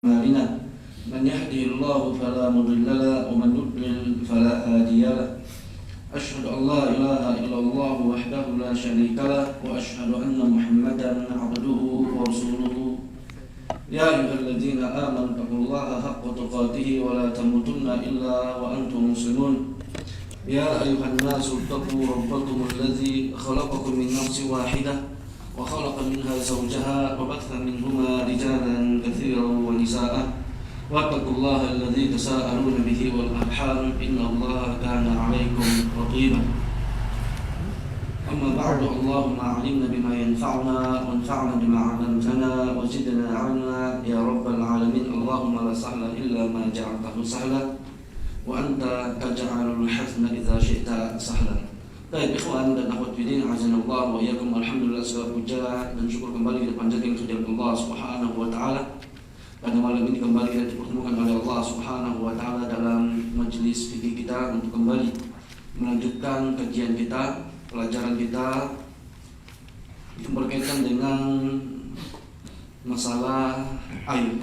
أعمالنا من يهده الله فلا مضل له ومن يضلل فلا هادي له أشهد أن لا إله إلا الله وحده لا شريك له وأشهد أن محمدا عبده ورسوله يا أيها الذين آمنوا اتقوا الله حق تقاته ولا تموتن إلا وأنتم مسلمون يا أيها الناس اتقوا ربكم الذي خلقكم من نفس واحدة وخلق منها زوجها وبث منهما رجالا كثيرا ونساء واتقوا الله الذي تساءلون به والأرحام إن الله كان عليكم رقيبا أما بعد اللهم علمنا بما ينفعنا وانفعنا بما علمتنا وزدنا علما يا رب العالمين اللهم لا سهل إلا ما جعلته سهلا وأنت تجعل الحزن إذا شئت سهلا. Baik ikhwan dan akhwat fillah, azanallahu wa iyyakum. Alhamdulillah, segala puja dan syukur kembali kita panjatkan kehadirat Allah Subhanahu wa taala. Pada malam ini kembali kita dipertemukan oleh Allah Subhanahu wa taala dalam majelis fikih kita untuk kembali melanjutkan kajian kita, pelajaran kita yang berkaitan dengan masalah air.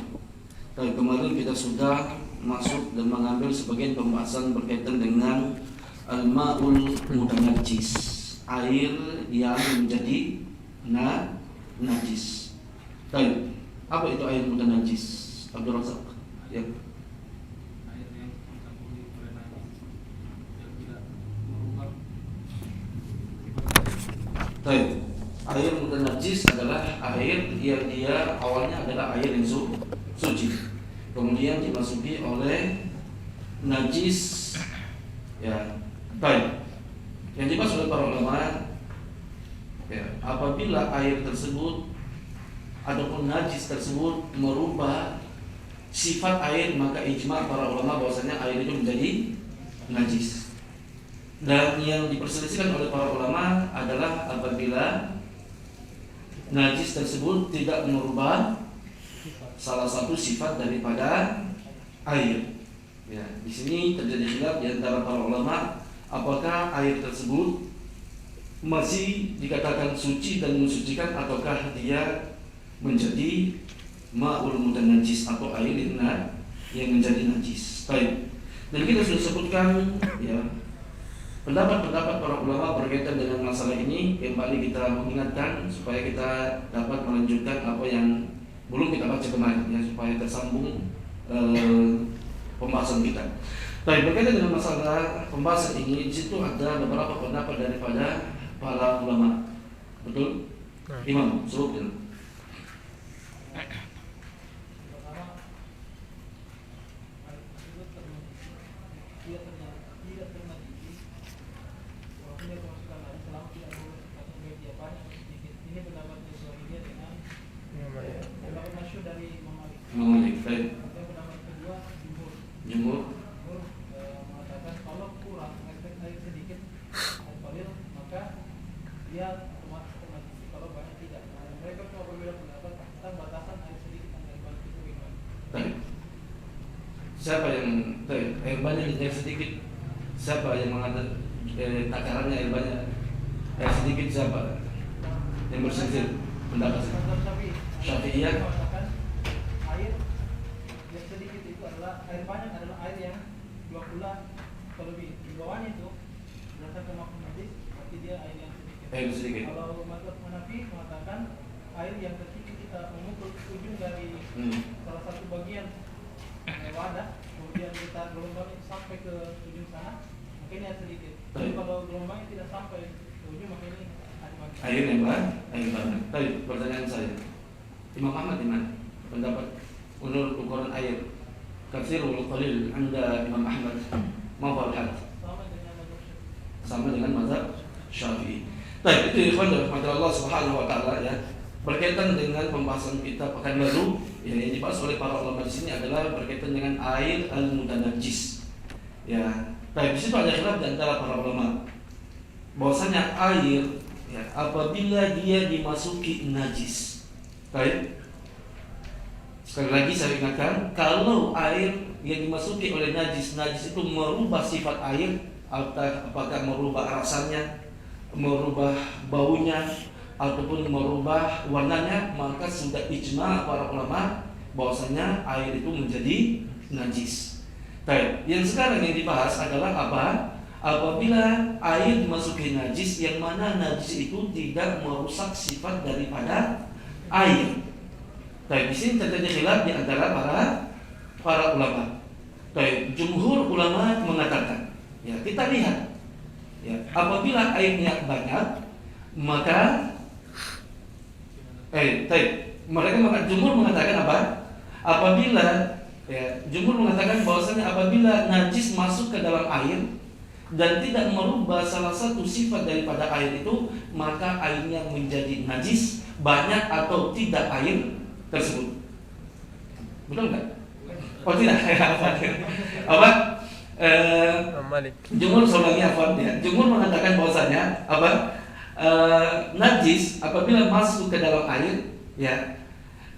Tapi kemarin kita sudah masuk dan mengambil sebagian pembahasan berkaitan dengan al-ma'ul mutanajjis, air yang menjadi najis. Baik, apa itu air mutanajjis? Abdul Razak. Ya. Air yang tercampur oleh najis yang tidak merubah. Baik, air mutanajjis adalah air yang dia awalnya adalah air yang suci, kemudian dimasuki oleh najis. Ya. Baik, yang dibahas oleh para ulama, ya, apabila air tersebut ataupun najis tersebut merubah sifat air, maka ijma para ulama bahwasanya air itu menjadi najis. Dan yang diperselisihkan oleh para ulama adalah apabila najis tersebut tidak merubah salah satu sifat daripada air. Ya, di sini terjadi khilaf di antara para ulama. Apakah air tersebut masih dikatakan suci dan mensucikan, ataukah dia menjadi ma'ul mutanajjis atau air yang menjadi najis. Baik. Dan kita sudah sebutkan ya pendapat-pendapat para ulama berkaitan dengan masalah ini. Kembali kita mengingatkan supaya kita dapat melanjutkan apa yang belum kita baca kemarin, ya, supaya tersambung pembahasan kita. Baik, berkaitan dengan masalah pembahasan ini, di situ ada beberapa pendapat daripada para ulama. Betul? Imam, sebutkan. Malik, baik. Jumhur Mengatakan kalau kurang air sedikit air maka dia otomatis najis, kalau banyak tidak. Mereka cuma berbeda pendapat tentang batasan air sedikit dan air banyak itu bagaimana. Baik. Siapa yang air banyak dan air sedikit? Siapa yang mengatakan takarannya air banyak air sedikit? Siapa yang berselisih pendapat? Syafi'iyah mengatakan air yang sedikit itu adalah air banyak adalah air yang 2 bulan lebih. Di bawahnya itu berdasarkan makna hadis berarti dia air yang sedikit. Air sedikit. Kalau mazhab Hanafi mengatakan air yang ketika kita memukul ujung dari salah satu bagian wadah, kemudian kita gelombangnya sampai ke ujung sana, maka ini air sedikit. Tapi kalau gelombangnya tidak sampai ke ujung, maka ini air yang banyak. Baik, pertanyaan saya, Imam Ahmad di mana pendapat menurut ukuran air katsir wal qalil anda Imam Ahmad mau hal sama dengan mazhab Syafi'i. Baik, itu ikhwan dan rahmatullah Allah Subhanahu wa taala, ya. Berkaitan dengan pembahasan kita pekan lalu, yang dibahas oleh para ulama di sini adalah berkaitan dengan air al-mutanajjis. Ya, baik, di situ ada khilaf di antara para ulama bahwasanya air, ya, apabila dia dimasuki najis. Baik. Sekali lagi saya ingatkan, kalau air yang dimasuki oleh najis itu merubah sifat air, apakah merubah rasanya, merubah baunya, ataupun merubah warnanya, maka sudah ijma para ulama bahwasanya air itu menjadi najis. Baik, yang sekarang yang dibahas adalah apa? Apabila air dimasuki najis yang mana najis itu tidak merusak sifat daripada air. Baik, di sini terjadi khilaf di antara para ulama. Baik, jumhur ulama mengatakan, ya kita lihat, ya apabila airnya banyak, maka jumhur mengatakan apa? Apabila jumhur mengatakan bahwasanya apabila najis masuk ke dalam air dan tidak merubah salah satu sifat daripada air itu, maka airnya menjadi najis, banyak atau tidak air tersebut. Betul nggak? Oh tidak. Apa? Jumhur sebenarnya apa? Ya. Jumhur mengatakan bahwasanya apa? Najis apabila masuk ke dalam air, ya,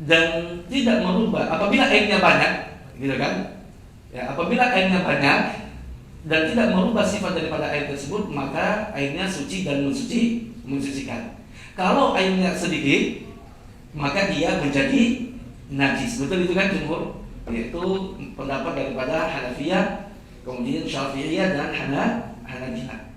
dan tidak merubah. Apabila airnya banyak, gitu kan? Ya, apabila airnya banyak dan tidak merubah sifat daripada air tersebut, maka airnya suci dan mensucikan. Kalau airnya sedikit, maka dia menjadi najis. Betul itu kan jumhur? Yaitu pendapat daripada Hanafiyah, kemudian Syafi'iyah dan Hanabilah.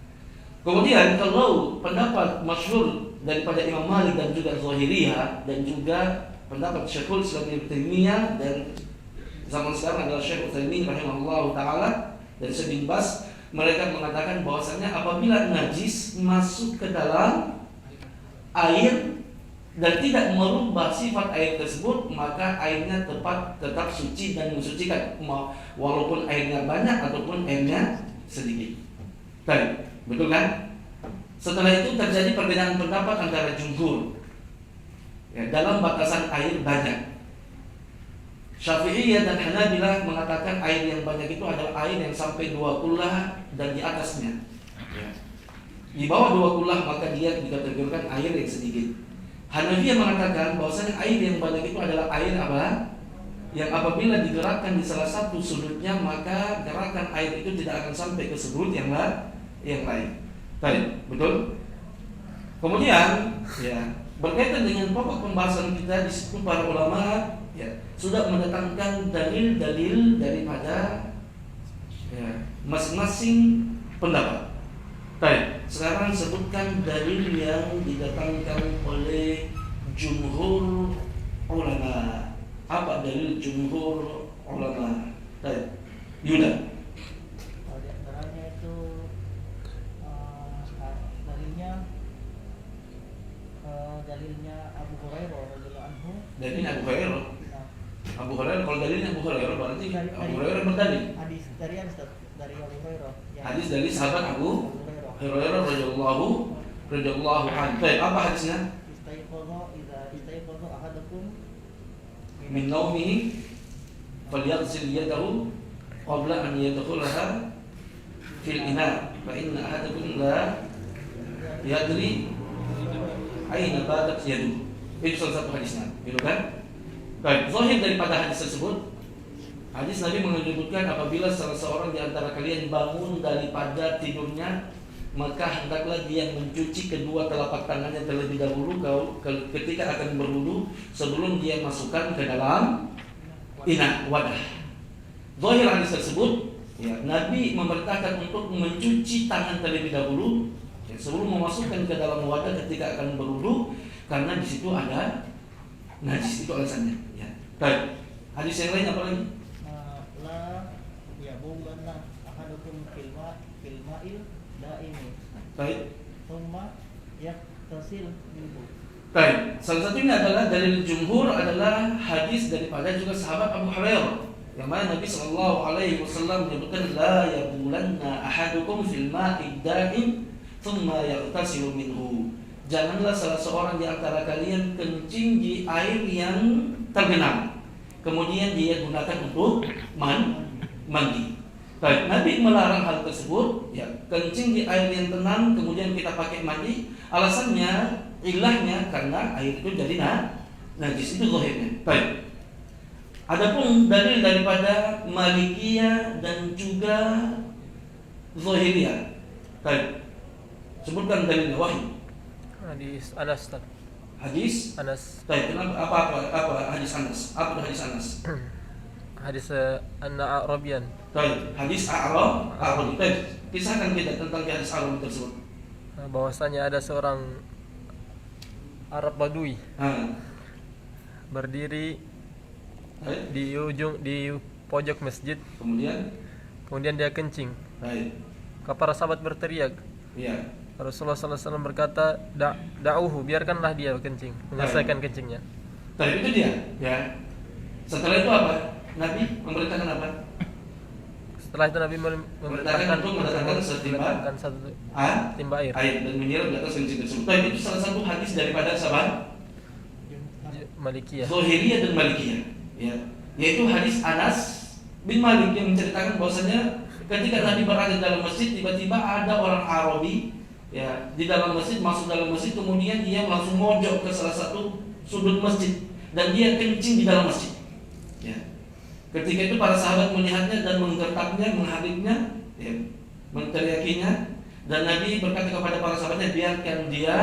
Kemudian kalau pendapat masyhur daripada Imam Malik dan juga Zahiriyah dan juga pendapat Syekhul Islam Ibnu Taimiyah dan zaman sekarang adalah Syekh Utsaimin rahimahullah taala dan Syekh bin Baz, mereka mengatakan bahwasanya apabila najis masuk ke dalam air dan tidak merubah sifat air tersebut, maka airnya tetap suci dan mensucikan, walaupun airnya banyak ataupun airnya sedikit. Baik, betul kan? Setelah itu terjadi perbedaan pendapat antara jumhur, ya, dalam batasan air banyak. Syafi'iyah dan Hanabilah mengatakan air yang banyak itu adalah air yang sampai 2 kullah dan di atasnya. Di bawah 2 kullah maka dia dikategorikan air yang sedikit. Hanafiyah mengatakan bahwasanya air yang banyak itu adalah air apa? Yang apabila digerakkan di salah satu sudutnya, maka gerakan air itu tidak akan sampai ke sudut yang lain. Baik, betul? Kemudian, ya, berkaitan dengan pokok pembahasan kita di situ para ulama, ya, sudah mendatangkan dalil-dalil daripada, ya, masing-masing pendapat. Baik, sekarang sebutkan dalil yang didatangkan oleh jumhur ulama. Apa dalil jumhur ulama? Baik, Yuda. Di antaranya itu dalilnya Abu Hurairah radhiyallahu anhu. Dalilnya Abu Hurairah. Abu Hurairah, kalau dalilnya Abu Hurairah berarti Abu Hurairah berdalil. Hadis dari Abu Hurairah. Hadis dari sahabat Abu Hurairah radhiyallahu anhu. Baik, apa hadisnya? Istaiqadha ahadukum min naumihi falyaghsil yadahu qabla an yadkhulaha fil ina fa inna ahadakum la yadri aina batat yadu. Itu salah satu hadisnya, gitu kan? Baik, zahir daripada hadis tersebut, hadis Nabi menyebutkan apabila salah seorang di antara kalian bangun daripada tidurnya, maka hendaklah dia mencuci kedua telapak tangannya terlebih dahulu ketika akan berwudu sebelum dia masukkan ke dalam wadah. Zahir hadis tersebut, ya, Nabi memerintahkan untuk mencuci tangan terlebih dahulu, ya, sebelum memasukkan ke dalam wadah ketika akan berwudu, karena di situ ada najis, itu alasannya. Ya. Baik. Hadis yang lain apa lagi? La yabulanna ahadukum fil ma'il daimi. Baik. Tsumma yaktasil minhu. Baik. Salah satunya adalah dalil jumhur adalah hadis daripada juga sahabat Abu Hurairah, yang mana Nabi sallallahu alaihi wasallam menyebutkan la yabulanna ahadukum fil ma'id daim tsumma yaktasil minhu. Janganlah salah seorang di antara kalian kencing di air yang tergenang, kemudian dia gunakan untuk mandi. Baik, Nabi melarang hal tersebut, ya, kencing di air yang tenang kemudian kita pakai mandi. Alasannya, ilahnya karena air itu jadi najis, itu zahirnya. Baik. Adapun dalil daripada Malikiyah dan juga Zahiriyah. Baik. Sebutkan dalilnya, Wahyu. Hadis Anas. Hadis Anas. Baik, kenapa apa hadis Anas? Apa itu hadis Anas? Hadis anna Arabian. Baik, hadis A'rabi. Baik, kisahkan kita tentang hadis A'rabi tersebut. Bahwasanya ada seorang Arab Badui Ah, berdiri baik. di pojok masjid, Kemudian dia kencing. baik. Para sahabat berteriak. Iya. Rasulullah SAW berkata, da'uhu, biarkanlah dia kencing, menyelesaikan kencingnya. Baik, itu dia, ya. Setelah itu apa? Nabi memerintahkan apa? Setelah itu Nabi Memerintahkan untuk mendatangkan satu timba air. dan menyiram di atas kencing tersebut. Baik, itu salah satu hadis daripada sahabat Malikiyah. Zuhairiyah dan Malikiyah, ya. Yaitu hadis Anas bin Malik yang menceritakan bahwasanya ketika Nabi berada dalam masjid, tiba-tiba ada orang Arabi, ya, di dalam masjid, masuk dalam masjid, kemudian dia langsung mojok ke salah satu sudut masjid dan dia kencing di dalam masjid. Ya. Ketika itu para sahabat melihatnya dan menggertaknya, menghariknya, ya, menteriakinya, dan Nabi berkata kepada para sahabatnya, biarkan dia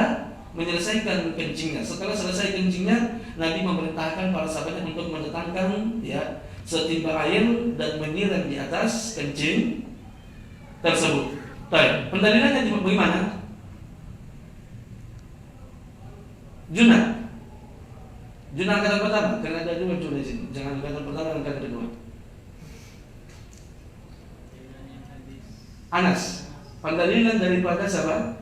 menyelesaikan kencingnya. Setelah selesai kencingnya, Nabi memerintahkan para sahabatnya untuk mendatangkan, ya, setimba air dan menyiram di atas kencing tersebut. Baik, pendalilannya bagaimana? Junah kata pertama, karena ada dua di sini. Jangan kata pertama dan kata kedua. Anas, pendalilan daripada siapa?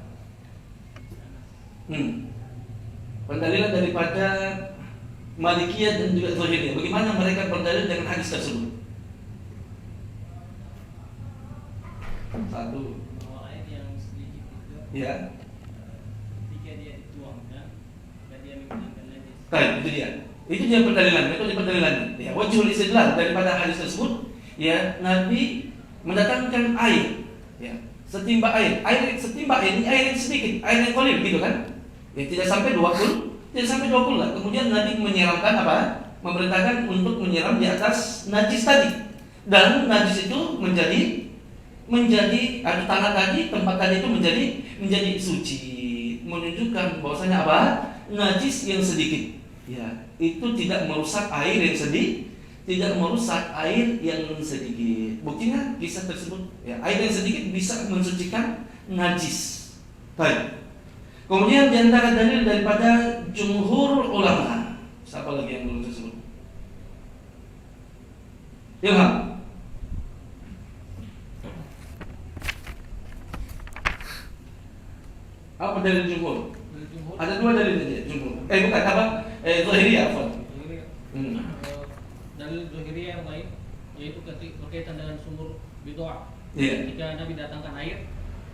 Pendalilan daripada Malikiyah dan juga Zuhairiyah. Bagaimana mereka berdalil dengan hadis tersebut? Satu. Air yang sedikit itu, Ya. ketika dia dituangkan dan dia menggunakan najis. Baik, itu dia. Itu dia pendalilan, metode pendalilan. Ya, wajhul istidlal daripada hadis tersebut, ya, Nabi mendatangkan air, ya, setimba air. Setimba air ini air yang sedikit, air yang qalil gitu kan? Ya, tidak sampai 20 lah. Kemudian Nabi menyiramkan apa? Memerintahkan untuk menyiram di atas najis tadi. Dan najis itu menjadi ada tanah tadi, tempat tadi itu menjadi suci, menunjukkan bahwasanya apa? Najis yang sedikit. Ya, itu tidak merusak air yang sedikit. Buktinya kisah tersebut, ya, air yang sedikit bisa mensucikan najis. Baik. Kemudian di antara dalil daripada jumhur ulama, siapa lagi yang belum disebut? Ilham. Apa dalil jumhur? Ada dua dalil saja jumhur. Bukan apa? Zuhairiyah, afwan. Dalil Zuhairiyah yang lain yaitu berkaitan dengan sumur bidoa. Iya. Ketika Nabi datangkan air,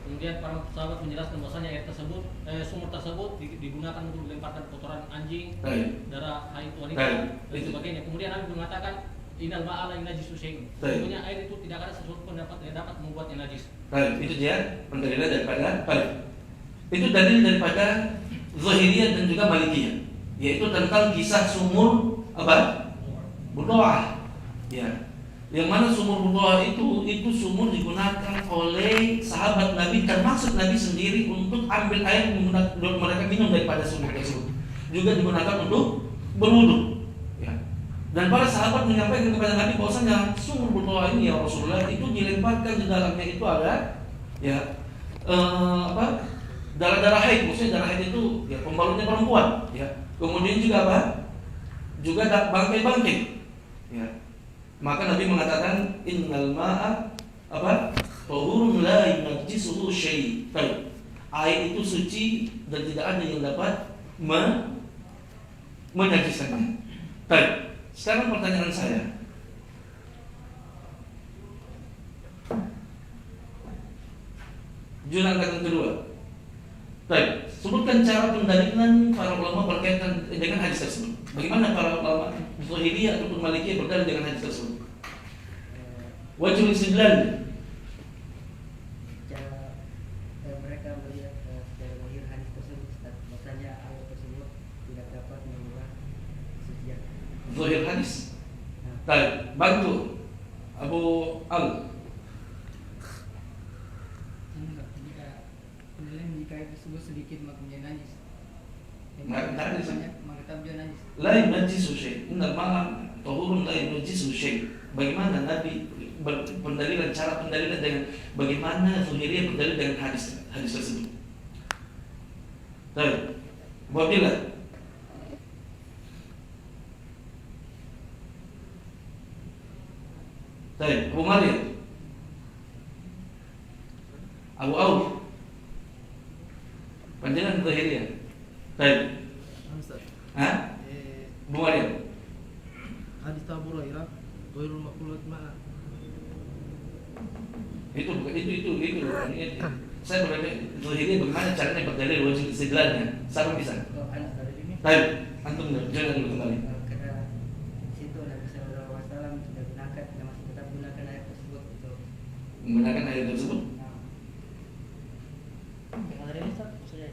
kemudian para sahabat menjelaskan bahwasanya air tersebut, sumur tersebut digunakan untuk melemparkan kotoran anjing, darah haid wanita dan sebagainya. Kemudian Nabi mengatakan innal ma'ala najisu syai'un. Sesungguhnya air itu tidak ada sesuatu pun yang dapat membuatnya najis. Baik, itu dia pendalilan daripada baik. Itu dalil daripada Zuhairiyah dan juga Malikiyah, yaitu tentang kisah sumur apa? Budoah. Ya. Yang mana sumur Budoah itu sumur digunakan oleh sahabat Nabi, termasuk Nabi sendiri untuk ambil air mereka minum daripada sumur tersebut. Juga digunakan untuk berwudu. Ya. Dan para sahabat menyampaikan kepada Nabi bahwasanya sumur Budoah ini, ya Rasulullah, itu dilemparkan di dalamnya itu ada, ya, darah haid. Maksudnya darah haid itu, ya, pembalutnya perempuan. Ya. Kemudian juga apa? Juga bangkai-bangkai. Ya. Maka Nabi mengatakan innal ma'a apa? Tahurun la yunajjisuhu syai'. Air itu suci dan tidak ada yang dapat menajiskannya. Baik. Sekarang pertanyaan saya. Jurnal kedua. Baik, sebutkan cara pendalilan para ulama berkaitan dengan hadis tersebut. Bagaimana para ulama Zuhairiyah ataupun Malikiyah berdalil dengan hadis tersebut? Wajhul istidlal. Cara mereka melihat secara zahir hadis tersebut, bahwasanya ayat tersebut tidak dapat mengubah kesucian. Zahir hadis. Baik, bantu Abu Al. Jika air tersebut sedikit maka menjadi najis. Nggak ada di sini. Mengetahui dia najis. La yunajjisu syai'. Innal ma'a tahurun la yunajjisu syai'. Bagaimana Nabi cara pendalilan dengan bagaimana Zuhairiyah berdalil dengan hadis tersebut. Baik. Bu Abdillah. Baik, Abu Maryam. Abu Auf. Panjangan Zuhairiyah. Baik. Hah? Bu Maryam. Hadis Abu Hurairah, ghairul maqbulat mana? Itu. Saya bertanya Zuhairiyah bagaimana caranya berdalil wajib istidlalnya. Sama bisa. Kalau hadis dari ini Baik, antum jangan dulu kembali. karena situ Nabi Sallallahu Alaihi Wasallam sudah gunakan dan masih tetap gunakan ayat tersebut untuk Menggunakan ayat tersebut. yang ada ini maksudnya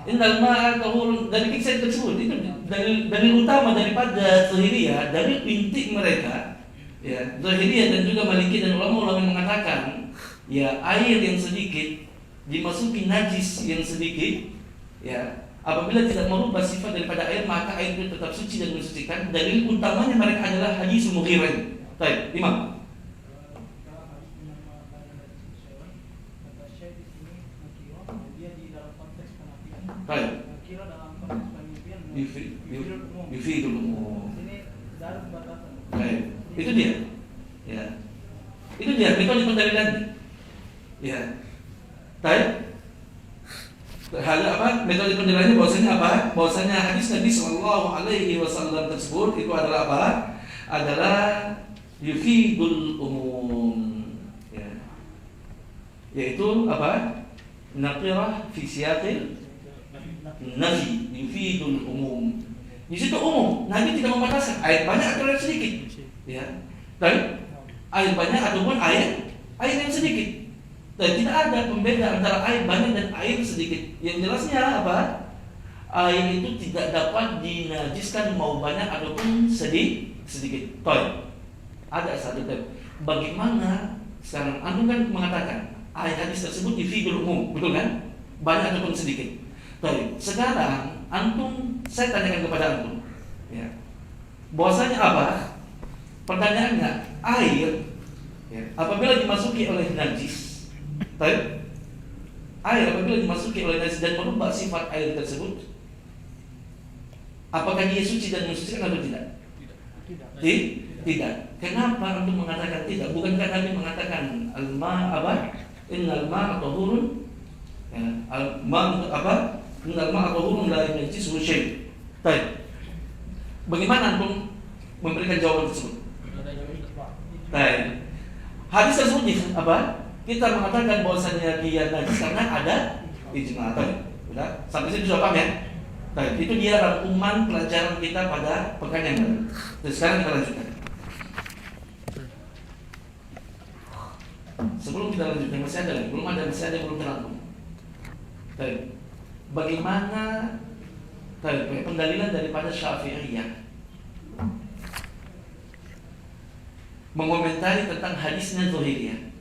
Innal ma'a tahurun, dari kisah tersebut itu dari utama daripada Zuhairiyah, dari inti mereka ya, Zuhairiyah dan juga Maliki dan ulama-ulama yang mengatakan ya air yang sedikit dimasuki najis yang sedikit ya, apabila tidak merubah sifat daripada air maka air itu tetap suci dan mensucikan. Dalil utamanya mereka adalah hadis Mughirah. Baik, Imam. Dia di dalam konteks penafian. Baik. Kira dalam konteks penelitian. Yufidul umum. Ini dari batasan. Baik, itu dia. Ya. Itu dia metode pendalilannya. Ya. Baik. Hal apa? Metode pendalilannya bahwasanya apa? Bahwasanya hadis Nabi Sallallahu Alaihi Wasallam tersebut itu adalah apa? Adalah yufidul umum. Ya. Yaitu apa? Naqirah fi siyaqil nafi, yufidul umum. Di situ umum, Nabi tidak membatasi air banyak atau air sedikit. Ya. Dan air banyak ataupun air yang sedikit. Dan tidak ada pembeda antara air banyak dan air sedikit. Yang jelasnya apa? Air itu tidak dapat dinajiskan mau banyak ataupun sedikit. Toy. Ada satu tip. Bagaimana sekarang antum kan mengatakan ayat hadis tersebut yufidul umum, betul kan? Banyak ataupun sedikit. Baik, sekarang antum, saya tanyakan kepada antum, ya, bahwasanya apa? Pertanyaannya, air, ya, apabila dimasuki oleh najis, baik, air apabila dimasuki oleh najis dan merubah sifat air tersebut, apakah dia suci dan mensucikan atau tidak? Tidak. Kenapa antum mengatakan tidak? Bukankah Nabi mengatakan al-ma apa? Innal ma'a tahurun, ya, al-ma apa? Innal ma'a tahurun la yunajjisuhu syai'. Baik. Bagaimana antum memberikan jawaban tersebut? Baik. Hadis tersebut apa? Kita mengatakan bahwasanya dia najis karena ada ijma'. Sudah? Sampai sini sudah paham ya? Baik, itu dia rangkuman pelajaran kita pada pekan yang lalu. Dan sekarang kita lanjutkan. Sebelum kita lanjutkan masih ada lagi, masih ada yang belum terangkum. Baik. Bagaimana pendalilan daripada Syafi'iyah mengomentari tentang hadisnya Zuhairiyah?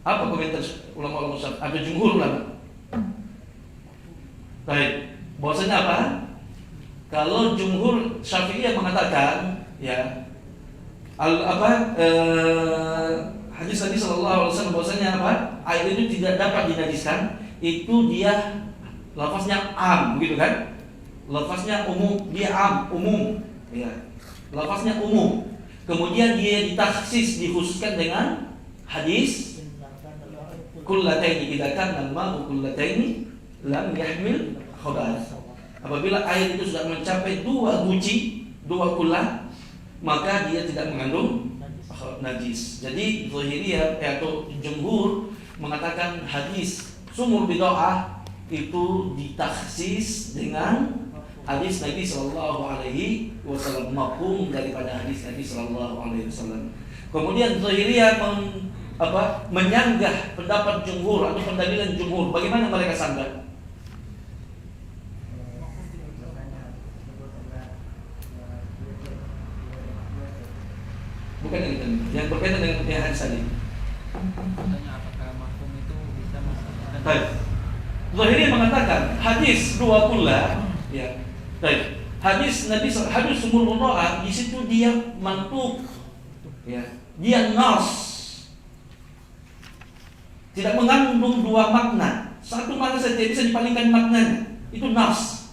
Apa komentar ulama-ulama Syafi'i atau jumhur ulama? Baik, bahwasanya apa? Kalau jumhur Syafi'iyah mengatakan ya hadis Nabi Sallallahu Alaihi Wasallam bahwasanya apa? Air itu tidak dapat dinajiskan, itu dia lafaznya am, begitu kan? Lafaznya umum, dia umum, ya. Lafaznya umum. Kemudian dia ditaksis, dikhususkan dengan hadis kullataini idza kana al-ma'u kullataini lam yahmil khabath. Apabila air itu sudah mencapai 2 guci, 2 kullah, maka dia tidak mengandung najis. Jadi Zuhairiyah atau jumhur mengatakan hadis sumur bid'ah itu ditaksis dengan hadis Nabi Sallallahu Alaihi Wasallam, mafhum daripada hadis Nabi Sallallahu Alaihi Wasallam. Kemudian Zuhairiyah menyanggah pendapat jumhur atau pendalilan jumhur. Bagaimana mereka sanggah? Bukan yang berkaitan dengan hadis tadi. Tanya apakah mafhum itu bisa masuk? Baik. Zuhairiyah mengatakan hadis 2 kullah Ya. Baik. Hadis sumur berdoa di situ dia mantuk. Ya. Dia nas. Tidak mengandung dua makna. Satu makna saja bisa dipalingkan maknanya. Itu nas.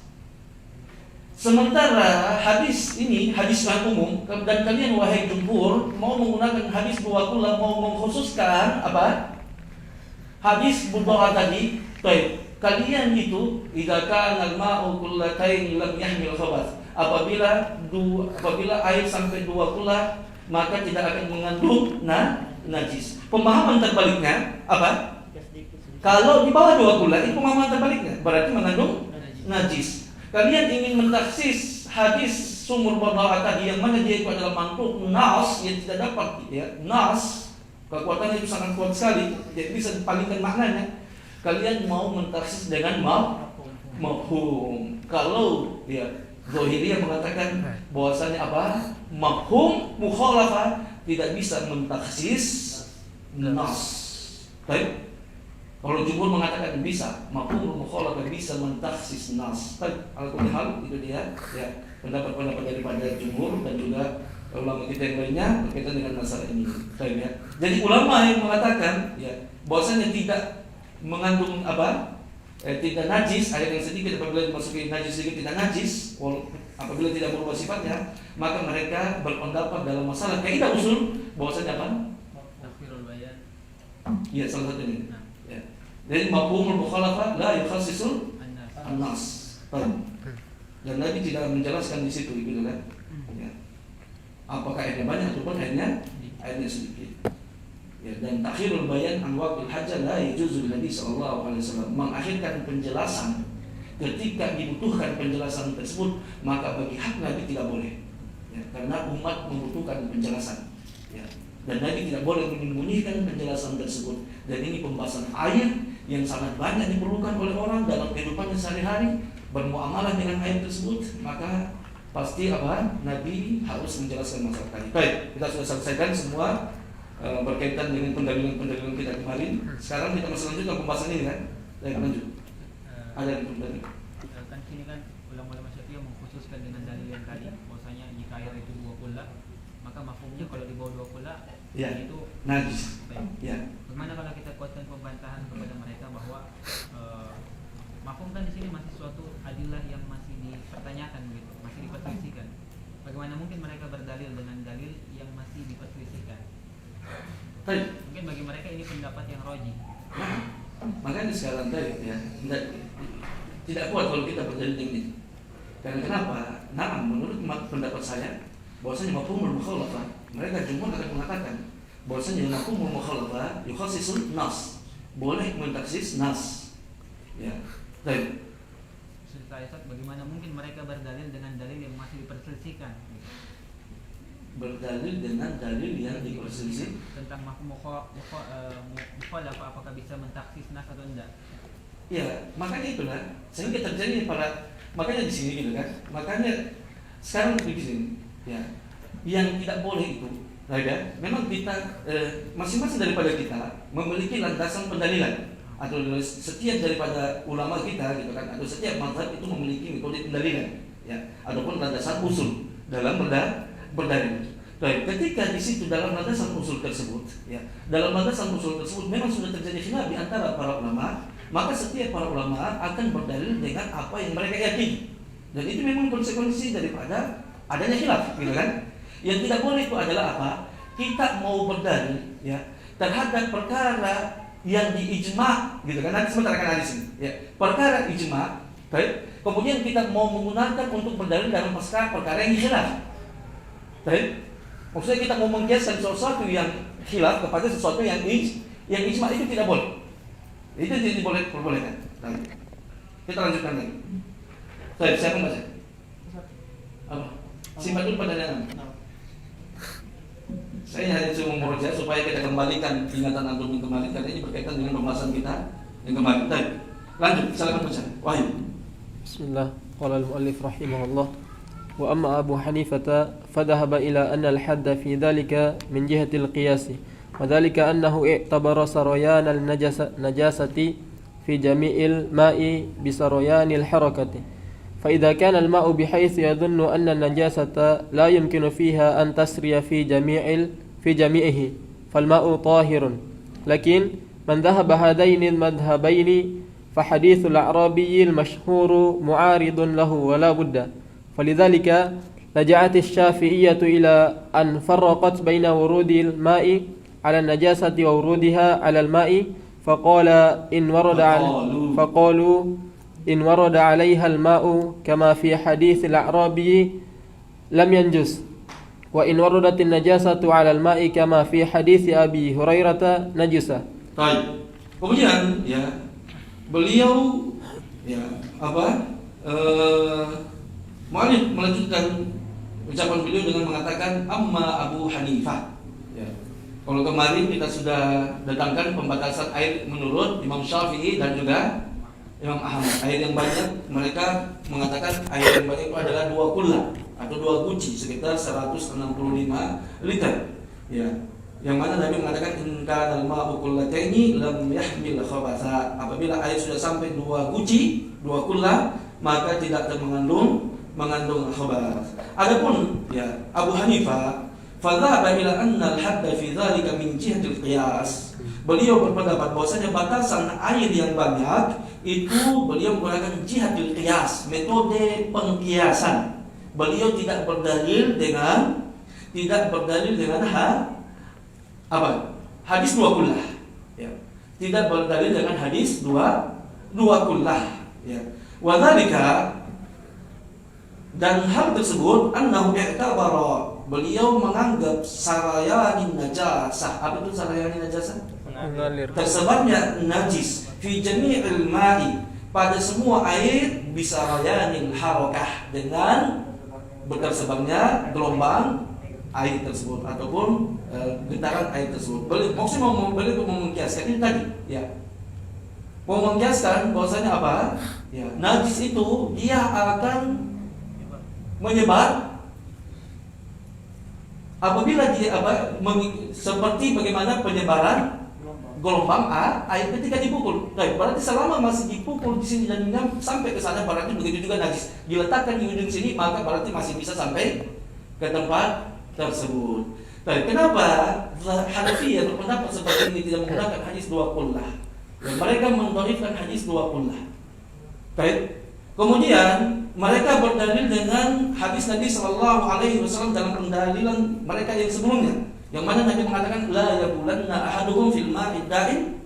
Sementara hadis ini hadis yang umum, dan kalian wahai jumhur mau menggunakan hadis dua kula, mau mengkhususkan apa? Hadis berdoa tadi. Baik. Kalian itu idza kana al-ma'u kullatain lam yahmil khabath. Apabila air sampai 2 kula maka tidak akan mengandung najis. Pemahaman terbaliknya apa? Kalau di bawah 2 kula itu pemahaman terbaliknya, berarti mengandung najis. Kalian ingin mentaksis hadis sumur berdoa tadi yang mana dia itu adalah mantuk nas yang tidak dapat ya. Nas kekuatannya itu sangat kuat sekali, jadi bisa dipalingkan maknanya. Kalian mau mentaksis dengan mafhum. Kalau ya Zahiriyah mengatakan bahwasanya apa? Mafhum mukhalafah tidak bisa mentaksis nas. Baik. Kalau jumhur mengatakan bisa, mafhum mukhalafah bisa mentaksis nas. Baik, al-kulihal itu dia ya pendapat-pendapat daripada jumhur dan juga ulama kita yang lainnya berkaitan dengan masalah ini. Baik ya. Jadi ulama yang mengatakan ya bahwasanya tidak mengandung apa? Tidak najis, air yang sedikit apabila dimasuki najis sedikit tidak najis, apabila tidak berubah sifatnya, maka mereka berpendapat dalam masalah kaidah usul bahwasanya apa? Tafsirul bayan. Iya, salah satunya. Ya. Jadi mafhumul mukhalafah la yukhassisul an-nas. Dan Nabi tidak menjelaskan di situ gitu kan. Ya. Apakah airnya banyak ataupun airnya sedikit. Ya, dan takhirul bayan an waqtil hajjah la yajuzu Nabi sallallahu alaihi wasallam, mengakhirkan penjelasan ketika dibutuhkan penjelasan tersebut maka bagi hak Nabi tidak boleh ya, karena umat membutuhkan penjelasan ya, dan Nabi tidak boleh menyembunyikan penjelasan tersebut. Dan ini pembahasan air yang sangat banyak diperlukan oleh orang dalam kehidupannya sehari-hari, bermuamalah dengan air tersebut, maka pasti apa? Nabi harus menjelaskan masalah tadi. Baik, kita sudah selesaikan semua berkaitan dengan pendalilan kita kemarin. Sekarang kita masih lanjutkan pembahasan ini kan? Lanjut. Ada yang bertanya? Kan sini kan ulama-ulama Syafi'iyah mengkhususkan dengan dalil yang tadi, bahwasanya jika air itu 2 kula, maka mafhumnya kalau di bawah 2 kula ya, itu najis. Ya. Bagaimana kalau kita kuatkan pembantahan kepada mereka bahwa mafhum kan di sini masih suatu adilah yang masih dipertanyakan begitu, masih diperselisihkan. Bagaimana mungkin mereka berdalil dengan dalil yang masih diperselisihkan? Baik. Mungkin bagi mereka ini pendapat yang roji. Makanya sekarang tadi ya tidak kuat kalau kita berdalil ini. Karena kenapa? Nah, menurut pendapat saya bahwasanya mafhumul mukhalafah, mereka jumhur akan mengatakan bahwasanya mafhumul mukhalafah yukhassisul nas, boleh mentaksis nas. Ya. Baik. Bagaimana mungkin mereka berdalil dengan dalil yang masih diperselisihkan? Berdalil dengan dalil yang diperselisih tentang mukhalafah, apakah bisa mentaksis nas atau enggak? Ya, makanya itulah sehingga terjadi makanya di sini gitu kan. Makanya sekarang di sini ya, yang tidak boleh itu ya, memang kita masing-masing daripada kita memiliki landasan pendalilan, atau setiap daripada ulama kita gitu kan, atau setiap mazhab itu memiliki metode pendalilan ya, ataupun landasan usul dalam berdalil. Baik, ketika di situ dalam landasan usul tersebut, ya, dalam landasan usul tersebut memang sudah terjadi khilaf di antara para ulama, maka setiap para ulama akan berdalil dengan apa yang mereka yakini. Dan itu memang konsekuensi daripada adanya khilaf, gitu kan? Yang tidak boleh itu adalah apa? Kita mau berdalil, ya, terhadap perkara yang diijma, gitu kan? Nanti sebentar akan ada di sini, ya. Perkara ijma, baik. Kemudian kita mau menggunakan untuk berdalil dalam perkara yang khilaf. Baik. Maksudnya kita mau mengkiaskan sesuatu yang khilaf kepada sesuatu yang ijma, itu tidak boleh. Itu tidak boleh perbolehkan. Kita lanjutkan lagi. Baik, siapa membaca? Apa? Simpan dulu pertanyaan. Saya hanya cuma memurojaah supaya kita kembalikan ingatan antum yang kemarin, karena ini berkaitan dengan pembahasan kita yang kemarin. Baik. Lanjut, silakan baca. Wahyu. Bismillah. Qala al-muallif rahimahullah. Wa amma Abu Hanifah fadhahaba ila anna al-hadd fi dhalika min jihati al-qiyas. Wa dhalika annahu i'tabara sarayan al-najasati fi jami'il ma'i bi sarayan al-harakati. فإذا كان الماء بحيث يظن أن النجاسة لا يمكن فيها أن تسري في جميعه فالماء طاهر. لكن من ذهب هذين المذهبين فحديث الأعرابي المشهور معارض له ولا بد. فلذلك لجأت الشافعية إلى أن فرقت بين ورود الماء على النجاسة وورودها على الماء فقالوا إن ورد عليها الماء كما في حديث الأعرابي لم ينجس، وإن وردت النجاسة على الماء كما في حديث أبي هريرة نجس. Baik. Kemudian beliau mu'allif melanjutkan ucapan beliau dengan mengatakan amma Abu Hanifah. Kalau kemarin kita sudah datangkan pembatasan air menurut Imam Syafi'i dan juga Imam Ahmad. Air yang banyak, mereka mengatakan air yang banyak itu adalah 2 kullah atau 2 guci sekitar 165 liter. Yang mana Nabi mengatakan inka al-ma'u kullataini lam yahmil khabatha. Apabila air sudah sampai 2 guci, 2 kullah, maka tidak mengandung khabath. Adapun Abu Hanifah fadhahaba ila anna al-hadda fi dhalika min jihatil qiyas. Beliau berpendapat bahwasanya batasan air yang banyak itu beliau menggunakan jihatil qiyas, metode pengkiasan. Beliau tidak berdalil dengan hadis 2 kullah. Tidak berdalil dengan hadis 2 kullah. Wa dzalika, dan hal tersebut annahu i'tabara, beliau menganggap sarayanin najasah. Apa itu sarayanin najasah? Tersebarnya najis fi jami'il ma'i, pada semua air, bisarayanil harakah, dengan bertersebarnya gelombang air tersebut ataupun getaran air tersebut. Maksudnya beliau mengkiaskan ini tadi, mau mengkiaskan bahwasanya apa? Najis itu dia akan menyebar apabila dia seperti bagaimana penyebaran gelombang air ketika dipukul. Berarti selama masih dipukul di sini dan sampai ke sana, berarti begitu juga najis. Diletakkan di ujung sini, maka berarti masih bisa sampai ke tempat tersebut. Kenapa Hanafiyah berpendapat seperti ini, tidak menggunakan hadis 2 kullah? Mereka mendhaifkan hadis 2 kullah. Kemudian mereka berdalil dengan hadis Nabi Sallallahu Alaihi Wasallam dalam pendalilan mereka yang sebelumnya, yang mana Nabi mengatakan la yabulanna ahadukum fil ma'i da'im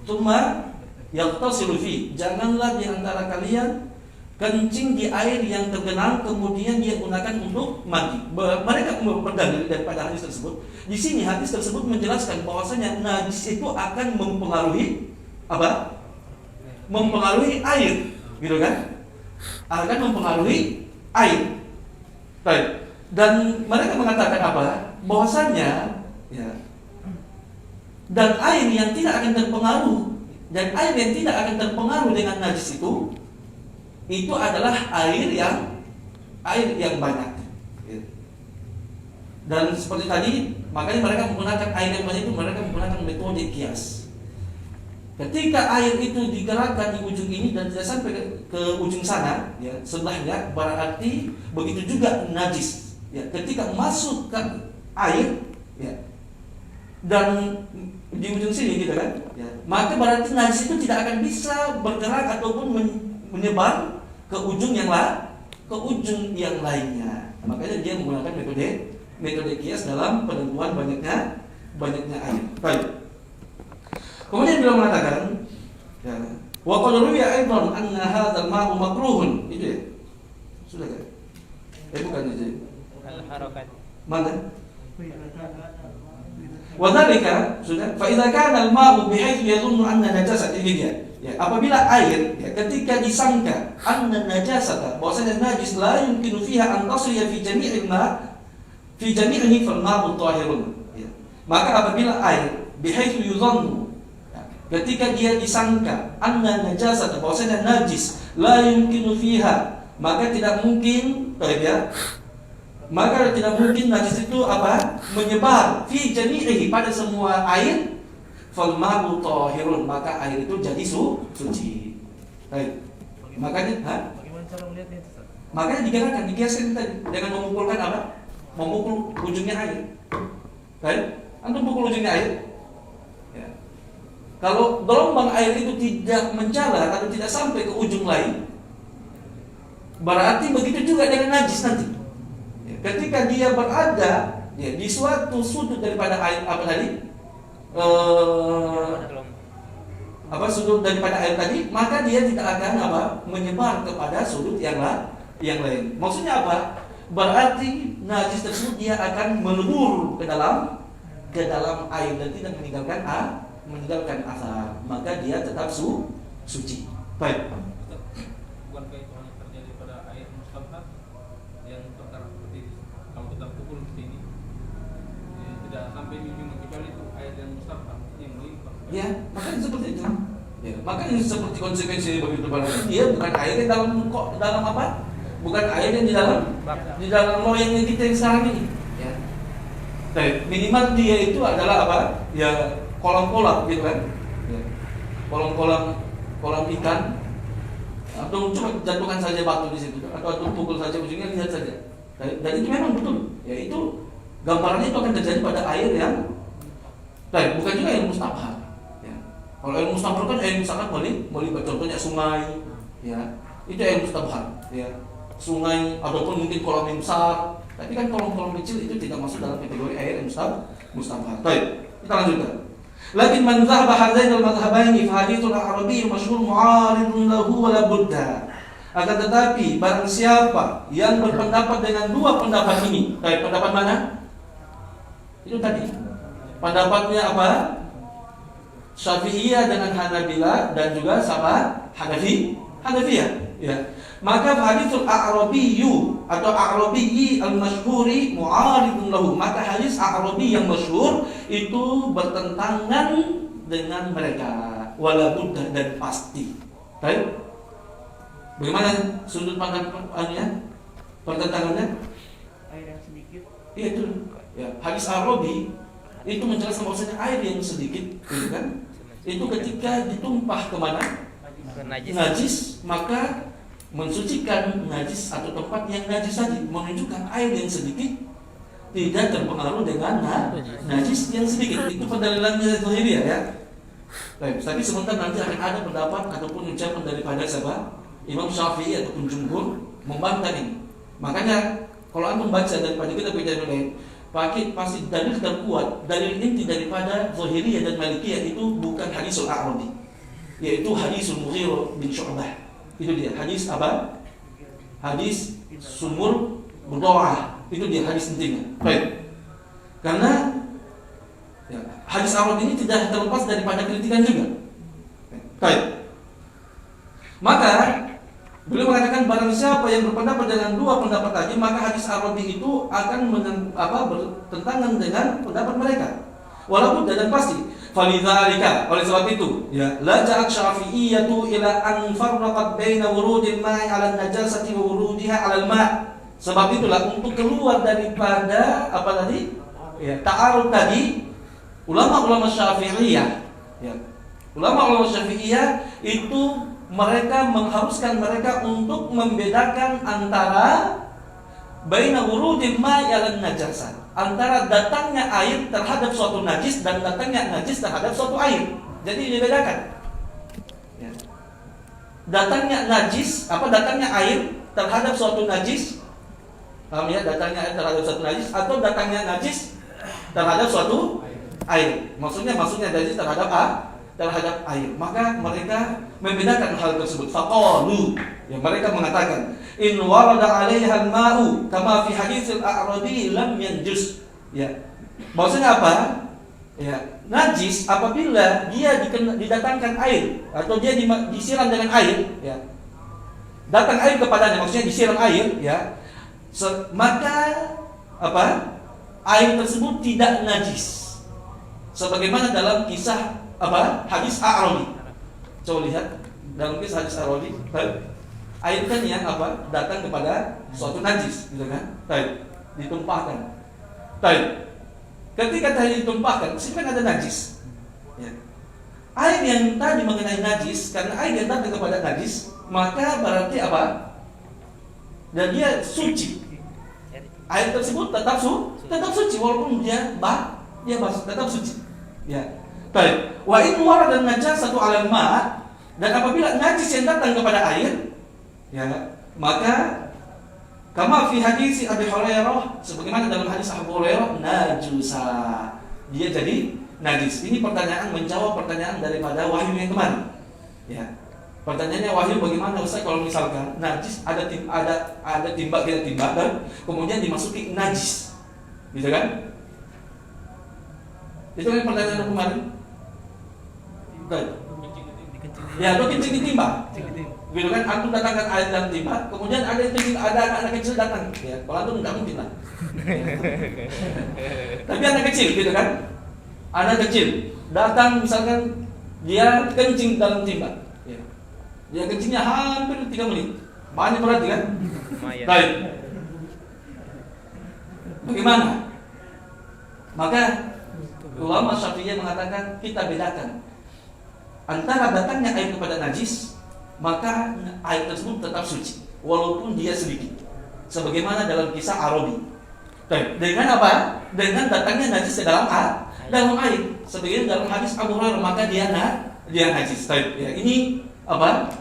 tsumma yaghtasilu fi. Janganlah di antara kalian kencing di air yang tergenang kemudian dia gunakan untuk mandi. Mereka berdalil daripada hadis tersebut. Di sini hadis tersebut menjelaskan bahwasanya najis itu akan mempengaruhi apa? Mempengaruhi air, gitu kan? Akan mempengaruhi air. Dan mereka mengatakan apa? Bahwasanya dan air yang tidak akan terpengaruh dengan najis itu adalah air yang banyak. Dan seperti tadi, makanya mereka menggunakan air yang banyak itu, mereka menggunakan metode kias. Ketika air itu digerakkan di ujung ini dan tidak sampai ke ujung sana, sebelahnya, berarti begitu juga najis. Ketika masuk ke air, dan di ujung sini, gitu kan, maka berarti najis itu tidak akan bisa bergerak ataupun menyebar ke ujung yang lainnya. Makanya dia menggunakan metode kias dalam penentuan banyaknya air. Baik. Kemudian beliau mengatakan, wa qad ruwiya aidan anna hadzal ma'u makruhun. Itu ya? Sudah kan? Bukan itu. Al-harakat. Mana? Wa dzalika, sudah. Fa idza kana al-ma'u bihaythu yadhunnu anna najasat, ini dia. Apabila air ketika disangka anna najasata, bahwasanya najis la yumkinu fiha an tasriya fi jami'il ma' fi jami'ihi fal ma'u tahirun. Maka apabila air bihaythu yadhunnu, ketika dia disangka anna najasata, bahwasanya najis la yumkinu fiha, maka tidak mungkin najis itu apa? Menyebar fi jami'ihi, pada semua air, fal ma'u tahirun, maka air itu jadi suci. Baik. Makanya cara melihatnya itu, Ustaz? Makanya dikiaskan tadi dengan memukulkan apa? Memukul ujungnya air. Kan? Antum pukul ujungnya air. Ya. Kalau gelombang air itu tidak menjalar atau tidak sampai ke ujung lain, berarti begitu juga dengan najis nanti. Ya. Ketika dia berada ya, di suatu sudut daripada air apa tadi? Sudut daripada air tadi, maka dia tidak akan menyebar kepada sudut yang lain. Maksudnya apa? Berarti najis tersebut dia akan melebur ke dalam air dan tidak meninggalkan asar. Maka dia tetap suci. Baik. Bukankah itu hanya terjadi pada air mustabhah yang perkara seperti ini? Kalau kita pukul ke sini, tidak sampai di ujung, kecuali itu air yang mustabhah yang melimpah. Ya, makanya seperti itu. Ya, makanya seperti konsekuensi begitu banget. Dia bukan air yang dalam apa? Bukan air yang di dalam loyang yang kita yang sekarang ini. Ya. Baik, minimal dia itu adalah apa? Ya, kolam-kolam gitu kan. Ya. Kolam ikan. Atau coba jatuhkan saja batu di situ, atau pukul saja ujungnya, lihat saja. Dan itu memang betul. Ya, itu gambarannya itu akan terjadi pada air yang baik, bukan juga yang mustabhah. Kalau air mustabhah kan air misalkan melibat, contohnya sungai, ya itu air mustabhah, ya sungai ataupun mungkin kolam yang besar. Tapi kan kolam-kolam kecil itu tidak masuk dalam kategori air yang mustabhah. Baik, kita lanjutkan. Lakin man dhahaba hadain al-madhhabaini fa hadithul arabi masyhur mu'aridun lahu wa la budda. Akan tetapi barang siapa yang berpendapat dengan dua pendapat ini, baik pendapat mana? Itu tadi. Pendapatnya apa? Syafi'iyah dengan Hanabilah dan juga sama Hanafiyah, ya. Maka haditsul a'rabiyyu atau a'rabiyyi al-masyhuri mu'aridun lahu. Maka hadis a'rabi yang masyhur itu bertentangan dengan mereka, wala budda dan pasti. Baik. Bagaimana sudut pandang pertentangannya? Air yang sedikit. Iya itu. Ya, hadis a'rabi itu menjelaskan bahwasanya air yang sedikit, gitu kan? Itu ketika ditumpah kemana? Najis, maka mensucikan najis atau tempat yang najis tadi, menunjukkan air yang sedikit tidak terpengaruh dengan najis yang sedikit. Itu pendalilannya zahiriyah, ya. Baik, tapi sebentar nanti akan ada pendapat ataupun ucapan daripada siapa? Imam Syafi'i ataupun jumhur membantah ini. Makanya kalau anda membaca daripada kita bicara lain, pasti dalil terkuat, dalil inti daripada Zahiriyah dan Malikiyah itu bukan hadisul a'rabi, yaitu hadisul Mughirah bin Syu'bah. Itu dia hadis apa? Hadis sumur Budawah. Itu dia hadis intinya. Baik. Karena ya, hadis a'rabi ini tidak terlepas daripada kritikan juga. Baik. Maka beliau mengatakan barang siapa yang berpendapat dengan dua pendapat tadi, maka hadis a'rabi itu akan bertentangan dengan pendapat mereka. Walaupun dan pasti. Falidzalika, oleh sebab itu, ya, laja'at Syafi'iyyatu ila an farraqat baina wurudil ma'i 'ala an-najasati wa wurudiha 'ala al-ma'. Sebab itulah untuk keluar daripada apa tadi? Ya, ta'arud tadi, ulama-ulama Syafi'iyah, ya. Ulama-ulama Syafi'iyah itu mereka mengharuskan mereka untuk membedakan antara baina wurudil ma'i 'ala najasah, antara datangnya air terhadap suatu najis dan datangnya najis terhadap suatu air. Jadi dibedakan. Ya. Datangnya air terhadap suatu najis. Paham ya? Datangnya air terhadap suatu najis atau datangnya najis terhadap suatu air. Maksudnya najis terhadap air. Maka mereka membedakan hal tersebut. Faqalu, ya, mereka mengatakan in warada 'alaiha al-ma'u kama fi haditsil a'rabi lam yanjus. Ya. Maksudnya apa? Ya, najis apabila dia didatangkan air atau dia disiram dengan air, ya. Datang air kepadanya, maksudnya disiram air, ya. Maka apa? Air tersebut tidak najis. Sebagaimana dalam kisah apa? Hadis a'rabi. Coba lihat dalam kisah hadis a'rabi, air kan yang apa? Datang kepada suatu najis, gitu kan? Baik, ditumpahkan. Baik. Ketika tadi ditumpahkan, sini kan ada najis. Ya. Air yang tadi mengenai najis, karena air yang datang kepada najis, maka berarti apa? dan dia suci. Air tersebut tetap suci walaupun dia basah, tetap suci. Ya. Baik. Wa in warada najasatu 'alal ma', dan apabila najis yang datang kepada air, ya, maka kama fi hadis Abi Hurairah, sebagaimana dalam hadis Abu Hurairah, najusa, dia jadi najis. Ini pertanyaan menjawab pertanyaan daripada Wahyu yang kemarin. Ya. Pertanyaannya, Wahyu, bagaimana Ustaz kalau misalkan najis ada timbak kita timbak dan kemudian dimasuki najis, gitu kan? Itu kan pertanyaan yang kemarin. Baik. Ya, itu kencing ditimbak. Gitu kan, antum datangkan air dalam timba, kemudian ada anak kecil datang. Ya, kalau antum tidak mungkin lah. Tapi anak kecil, gitu kan? Anak kecil datang, misalkan dia kencing dalam timba. Ya. Dia kencingnya hampir 3 menit. Banyak berarti kan? Baik. Bagaimana? Maka ulama Syafi'iyah mengatakan kita bedakan antara datangnya air kepada najis, maka air tersebut tetap suci walaupun dia sedikit, sebagaimana dalam kisah Arabi. Dengan apa? Dengan datangnya najis ke dalam air, sebagaimana dalam hadis Abu Hurairah, maka dia najis. Ya, ini apa?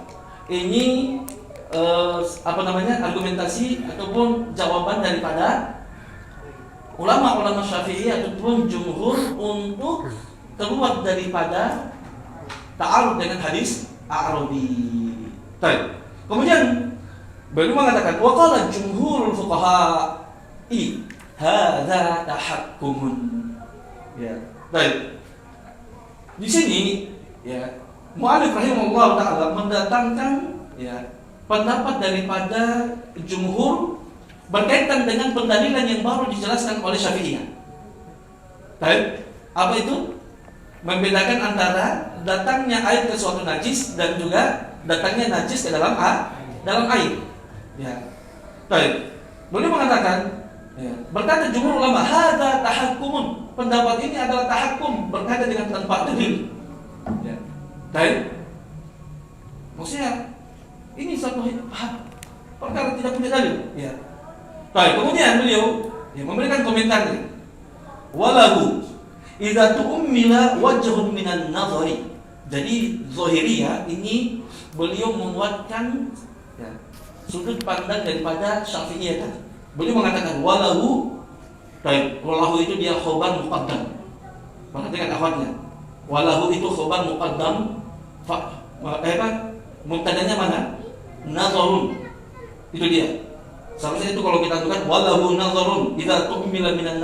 Ini argumentasi ataupun jawaban daripada ulama-ulama Syafi'i ataupun jumhur untuk keluar daripada ta'arud dengan hadis Arabi. Kemudian beliau mengatakan waqala jumhurul fuqaha'i hadza tahakkumun. Ya. Baik. Di sini ya, mu'allif rahimahullah taala mendatangkan ya pendapat daripada jumhur berkaitan dengan pendalilan yang baru dijelaskan oleh Syafi'iyah. Baik. Apa itu? Membedakan antara datangnya air ke suatu najis dan juga datangnya najis ke dalam air. Ya. Baik. Beliau mengatakan, ya, berkata jumhur ulama, hadza tahakkumun. Pendapat ini adalah tahakkum, berkaitan dengan tanpa dalil. Ya. Baik. Maksudnya ini satu perkara tidak punya dalil. Ya. Baik. Kemudian beliau memberikan komentarnya. Walahu idza tu'mila wajhun minan nazari. Jadi Zahiriyah ini beliau menguatkan ya, sudut pandang daripada Syafi'iyah tadi. Beliau mengatakan walahu, baik, walahu itu dia khobar muqaddam. Perhatikan akhwatnya. Walahu itu khobar muqaddam. Mubtadanya mana? Nazarun. Itu dia. Seharusnya itu kalau kita tuliskan walahu nazarun idza tu'mila minan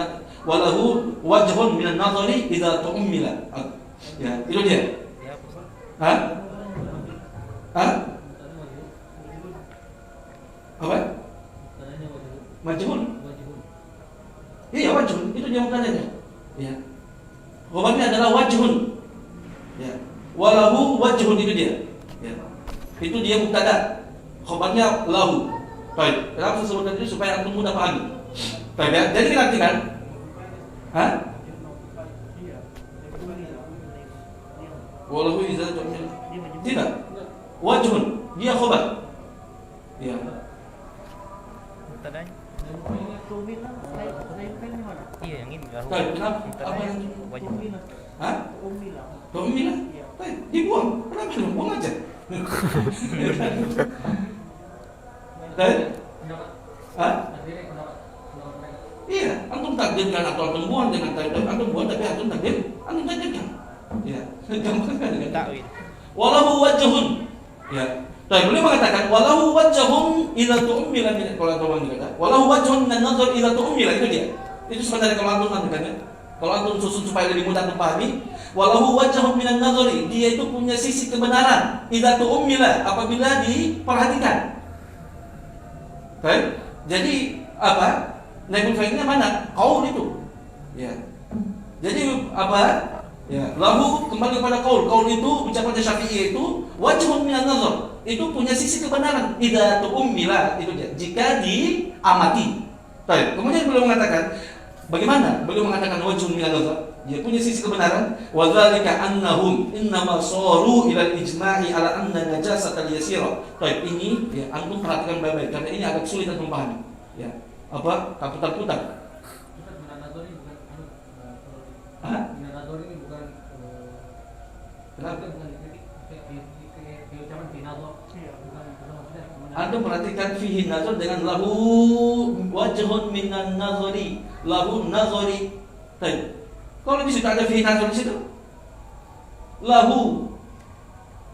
walahu wajhun minan nazari idza tu'mila. Ya, itu dia. Apa? Majhul. Iya, wajhun. Itu dia mubtadanya. Ya. Khabarnya adalah wajhun. Ya. Walahu wajhun itu dia. Ya. Itu dia mubtada. Khabarnya lahu. Baik. Kenapa saya sebutkan itu supaya antum mudah pahami. Baik ya. Jadi kita artikan walahu idza tu'mil. Tidak. Wajhun, dia khabar. Ya. Mubtadanya. Iya, yang ini lahu. Kenapa? Apa yang wajhun? Tu'mil. Baik, dibuang. Kenapa lu buang aja? Baik. Iya, antum takdirkan atau antum buang dengan takdir, antum buang tapi antum takdirkan. Ya, gampang kan dengan Takwil. Walahu wajhun. Ya. Tapi beliau mengatakan walahu wajhun idza tu'mila min kalau antum dikata walahu wajhun min nazar idza tu'mila, itu dia. Itu sebenarnya kalau antum nantikannya. Kalau antum susun supaya lebih mudah antum pahami, walahu wajhun min nazari, dia itu punya sisi kebenaran idza tu'mila, apabila diperhatikan. Baik. Jadi apa? Naibul fa'ilnya mana? Qaul itu. Ya. Jadi apa? Ya, lahu kembali kepada qaul. Qaul itu ucapan Syafi'i itu wajhun minan nazar. Itu punya sisi kebenaran. Idza tu'mila, itu dia. Jika diamati. Baik. Kemudian beliau mengatakan bagaimana? Beliau mengatakan wajhun minan nazar. dia punya sisi kebenaran. Wa dzalika annahum innama saru ila al-ijma'i ala anna najasat al-yasira. Baik, ini ya antum perhatikan baik-baik karena ini agak sulit untuk memahami. Ya. Apa? Putar-putar. Ustaz, Minanador ini bukan Minanador ini bukan Kenapa? bukan kayak ucapan Minanador. Bukan maksudnya Anda perhatikan fihi nazar dengan lahu wajhun minan nazari, lahu nazari. Baik. Kalau di situ ada fihi nazar di situ, lahu.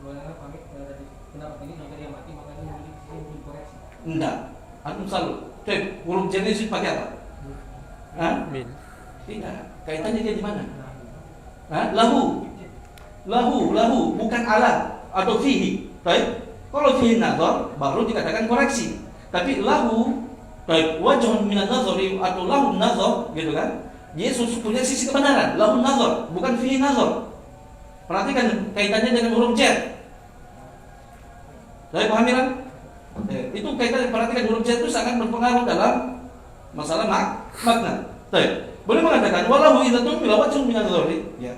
Bolehlah pamit dari pendapat ini jika dia mati maka ini menjadi koreksi. Enggak. Antum selalu. Baik, huruf jar di situ pakai apa? Hah? Min. Tidak. Kaitannya dia di mana? Hah? Lahu. Lahu, bukan ala atau fihi. Baik. Kalau fihi nazar baru dikatakan koreksi. Tapi lahu, baik, wajhun minan nazari atau lahu nazar, gitu kan? Yesus punya sisi kebenaran, lahu nazar, bukan fihi nazar. Perhatikan kaitannya dengan huruf jar. Saya pahami kan? Itu kaitannya, perhatikan huruf jar itu sangat berpengaruh dalam masalah makna. Baik. Boleh mengatakan walahu idzatun bila wajhun minan nazari, ya.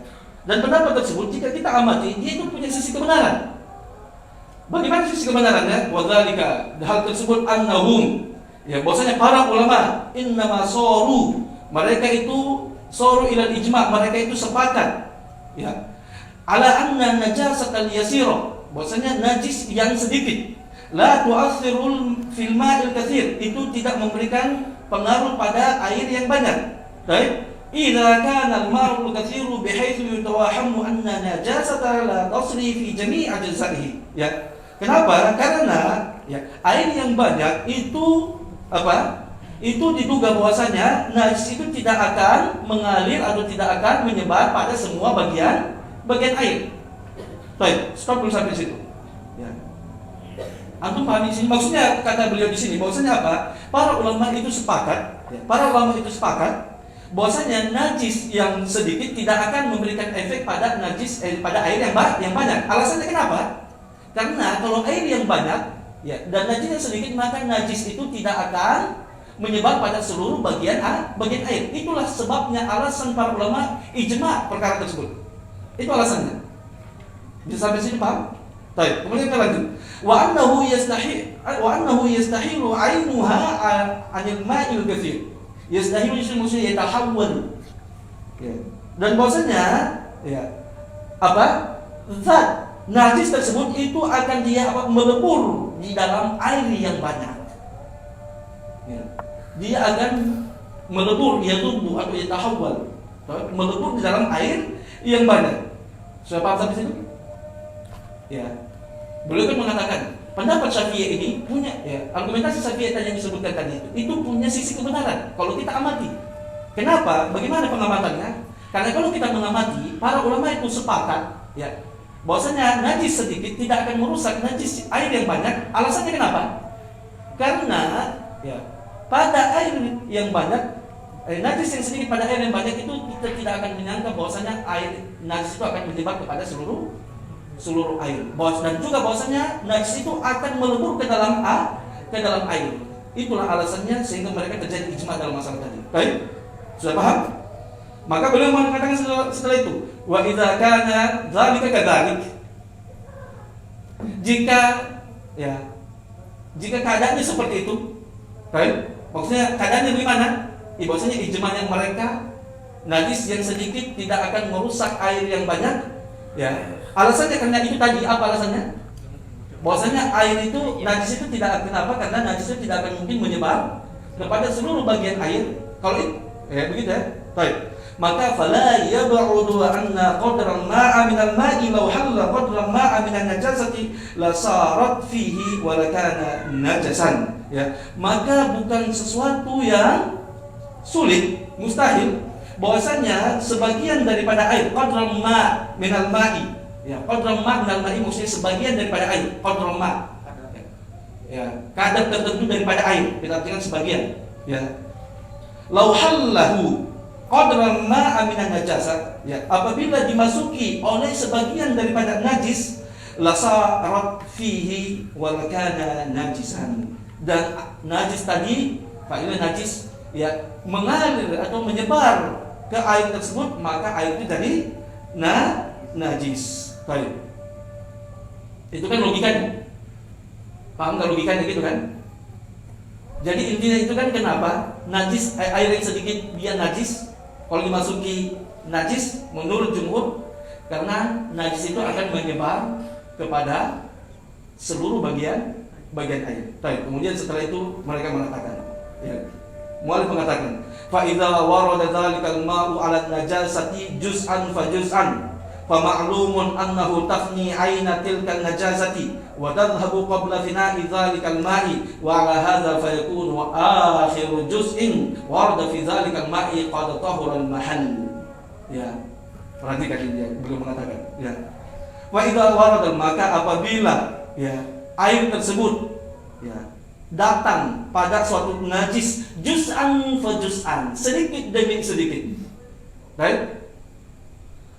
Dan pendapat tersebut jika kita amati, dia itu punya sisi kebenaran. Bagaimana sisi kebenarannya? Wadzalika, hal tersebut annahum, ya, bahwasanya para ulama innama saru, mereka itu saru ilal ijma', mereka itu sepakat, ya, ala anna najasat al-yasira, bahwasanya najis yang sedikit la tu'athirul fil ma'il katsir, itu tidak memberikan pengaruh pada air yang banyak. Baik. Idza kana al-ma'ul katsiru bihaitsu yatawahammu anna najasata la tasri fi jami' ajza'ihi. Ya. Kenapa? Karena ya, air yang banyak itu apa? Itu diduga bahwasanya najis itu tidak akan mengalir atau tidak akan menyebar pada semua bagian air. Baik, stop dulu sampai situ. Ya. Antum pahami sini maksudnya kata beliau di sini bahwasanya apa? Para ulama itu sepakat, ya, bahwasanya najis yang sedikit tidak akan memberikan efek pada pada air yang banyak. Alasannya kenapa? Karena kalau air yang banyak, ya, dan najis yang sedikit, maka najis itu tidak akan menyebar pada seluruh bagian air. Itulah sebabnya alasan para ulama ijma' perkara tersebut. Itu alasannya. Bisa sampai sini paham? Baik, kemudian kita lanjut. Wa annahu yastahilu 'ainuha 'anil ma'il katsir. Yastahilu maksudnya yatahawwal. Ya. Dan bahwasanya ya, apa? Zat najis tersebut itu akan dia melebur di dalam air yang banyak. Ya. Dia akan melebur, yatubu atau yatahawwal, melebur di dalam air yang banyak. Sudah paham sampai sini? Ya. Beliau kan mengatakan pendapat Syafi'i ini punya, ya, argumentasi Syafi'i yang disebutkan tadi itu punya sisi kebenaran kalau kita amati. Kenapa? Bagaimana pengamatannya? Karena kalau kita mengamati, para ulama itu sepakat, ya, bahwasanya najis sedikit tidak akan merusak najis air yang banyak. Alasannya kenapa? Karena ya, pada air yang banyak, najis yang sedikit pada air yang banyak itu kita tidak akan menyangka bahwasanya air najis itu akan menyebar kepada seluruh air. Dan juga bahwasanya najis itu akan melebur ke dalam air. Itulah alasannya sehingga mereka terjadi ijma' dalam masalah tadi. Baik? Sudah paham? Maka beliau mengatakan setelah itu, wa idza kana dzalika kadzalik. Jika keadaannya seperti itu, baik? Maksudnya keadaannya bagaimana? Bahwasanya ijma'nya mereka najis yang sedikit tidak akan merusak air yang banyak, ya. Alasannya karena itu tadi, apa alasannya? Bahwasanya air itu najis itu tidak, kenapa? Karena najis itu tidak akan mungkin menyebar kepada seluruh bagian air. Kalau itu, ya begitu ya. Baik. Maka fala yab'udu anna qadran ma'a minal ma'i law halla qadran ma'a minan najasati la sarat fihi wa lakana najasan. Ya. Maka bukan sesuatu yang sulit, mustahil, bahwasanya sebagian daripada air qadran ma' minal ma'i. Ya, qadran ma' minal ma'i maksudnya sebagian daripada air, qadran ma'. Ya, kadar tertentu daripada air, kita artikan sebagian. Ya. Law hallahu qadran ma'a minan najasat, ya, apabila dimasuki oleh sebagian daripada najis, lasarat fihi wa kana najisan, dan najis tadi, fa'ilah najis, ya, mengalir atau menyebar ke air tersebut, maka air itu jadi najis. Baik. Itu kan logikanya. Paham nggak logikanya gitu kan? Jadi intinya itu kan kenapa najis, air yang sedikit dia najis, kalau dimasuki najis menurut jumhur, karena najis itu akan menyebar kepada seluruh bagian air. Baik. Kemudian setelah itu mereka mengatakan, ya, mu'allif mengatakan, fa idza warada dzalikal ma'u 'ala najasati juz'an fa juz'an fa ma'lumun annahu tafni 'aina tilka najasati wa tadhhabu qabla fina'i dzalikal ma'i wa 'ala hadza fa yakunu akhiru juz'in warada fi dzalikal ma'i qad tahura al mahall. Ya. Perhatikan ini beliau mengatakan, ya. Wa idza warada, maka apabila ya air tersebut ya datang pada suatu najis juz'an fa juz'an, sedikit demi sedikit. Baik?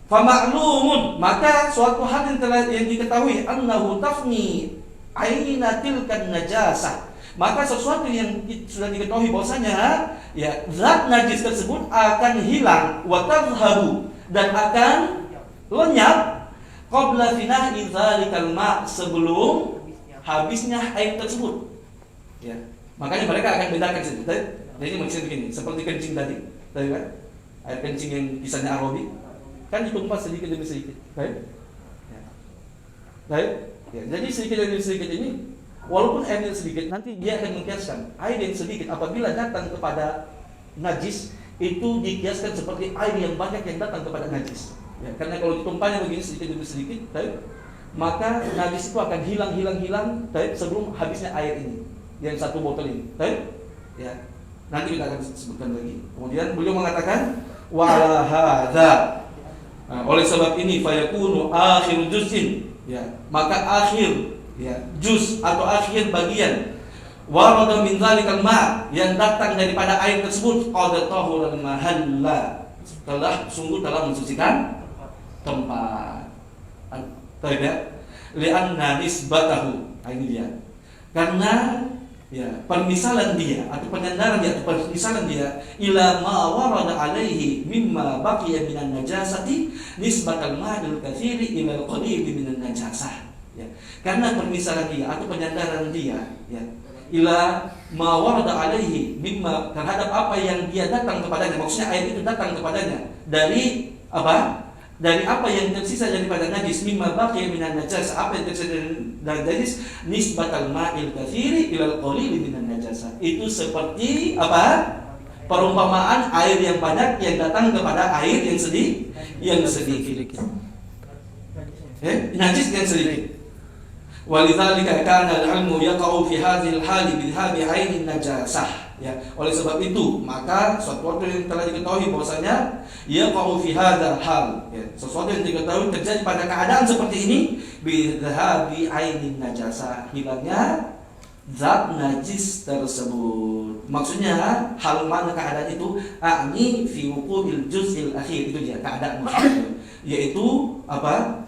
Fa ma'lumun, maka suatu hal yang diketahui annahu tafni aina tilkan najasah, maka sesuatu yang sudah diketahui bahwasanya ya zat najis tersebut akan hilang, wa tadhhabu, dan akan lenyap qabla fina'i dzalikal ma', sebelum habisnya air tersebut. Ya. Makanya mereka akan bedakan situ. Jadi maksudnya begini, seperti kencing tadi kan? Air kencing yang kisahnya Arabi kan ditumpah sedikit demi sedikit. Baik? Ya. Baik? Ya, jadi sedikit demi sedikit ini walaupun airnya sedikit, nanti dia akan mengkiaskan air yang sedikit apabila datang kepada najis itu dikiaskan seperti air yang banyak yang datang kepada najis. Ya, karena kalau ditumpahnya begini sedikit demi sedikit, baik, maka najis itu akan hilang baik, sebelum habisnya air ini yang satu botol ini. Baik? Ya. Nanti kita akan sebutkan lagi. Kemudian beliau mengatakan wa ala hadza. Nah, oleh sebab ini fayakunu akhir juz'in, ya, maka akhir ya juz atau akhir bagian warada min dzalikal ma', yang datang daripada air tersebut qad tahura mahalla, sungguh telah mensucikan tempat. Tahu ya? Li'anna nisbatahu, ini dia. Karena ya permisalan dia atau penyandaran dia atau permisalan dia ila ma warada alaihi mimma baqiya minan najasati nisbatal ma'il katsiri ila qalil minan najasah. Ya. Karena permisalan dia atau penyandaran dia ya ila ma warada alaihi mimma, terhadap apa yang dia datang kepadanya, maksudnya air itu datang kepadanya dari apa? Dari apa yang tersisa daripada najis, mimma baqiya minan najasa, apa yang tersisa dari najis, nisbatal ma'il katsiri ilal qalil minan najasa. Itu seperti apa? Perumpamaan air yang banyak yang datang kepada air yang sedikit. Najis yang sedikit. Walidzalika kana al-'ilmu yaqa'u fi hadhil hali bidhabi 'ainin najasah. Ya, oleh sebab itu maka sesuatu yang telah diketahui bahwasanya yaqa'u fi hadzal hal, ya, sesuatu yang diketahui terjadi pada keadaan seperti ini bidhabi 'ainin najasah, hilangnya zat najis tersebut. Maksudnya hal mana keadaan itu? A'ni fi wuqu'il juz'il akhir, itu dia keadaan maksudnya, yaitu apa?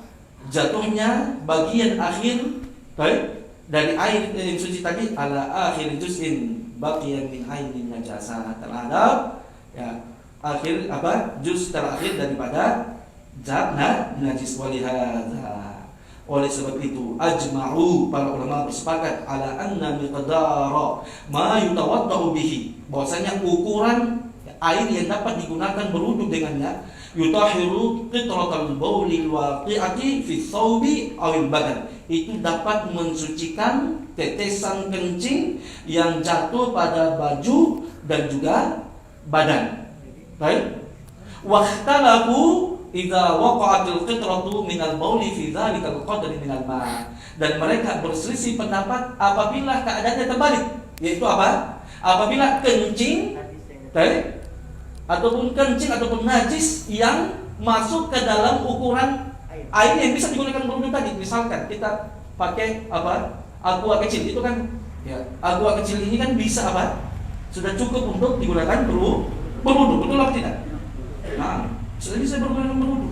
Jatuhnya bagian akhir baik dari air yang suci tadi ala akhir juz'in baqiyan min ainin najasah, terhadap ya akhir apa? Juz terakhir daripada zat najis. Walihadza, oleh sebab itu ajma'u, para ulama bersepakat ala anna miqdara ma yutawaddau bihi, bahwasanya ukuran air yang dapat digunakan berwudu dengannya yutahiru qitratal baulil waqi'ati fi thawbi awil badan, itu dapat mensucikan tetesan kencing yang jatuh pada baju dan juga badan. Baik. Waqtalafu idza waqa'atil qitratu minal bauli fi dzalikal qadri minal ma', dan mereka berselisih pendapat apabila keadaannya terbalik, yaitu apa? Apabila kencing baik ataupun kencing ataupun najis yang masuk ke dalam ukuran air yang bisa digunakan berwudu tadi. Misalkan kita pakai apa? Aqua kecil itu kan ya, aqua kecil ini kan bisa apa? Sudah cukup untuk digunakan berwudu, betul atau tidak? Nah, sudah bisa bergunakan berwudu.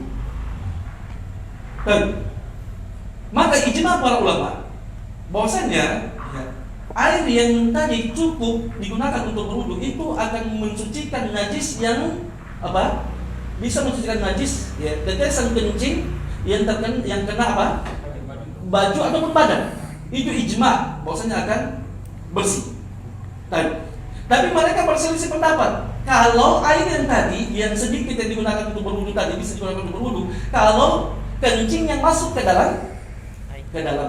Dan maka ijma para ulama bahwasanya ya, air yang tadi cukup digunakan untuk berwudu itu akan mensucikan najis yang apa? bisa mensucikan najis ya, tetesan kencing yang kena apa? Baju ataupun badan. Itu ijma bahwasanya akan bersih. Tapi mereka berselisih pendapat. Kalau air yang tadi yang sedikit yang digunakan untuk berwudu tadi bisa digunakan untuk berwudu, kalau kencing yang masuk ke dalam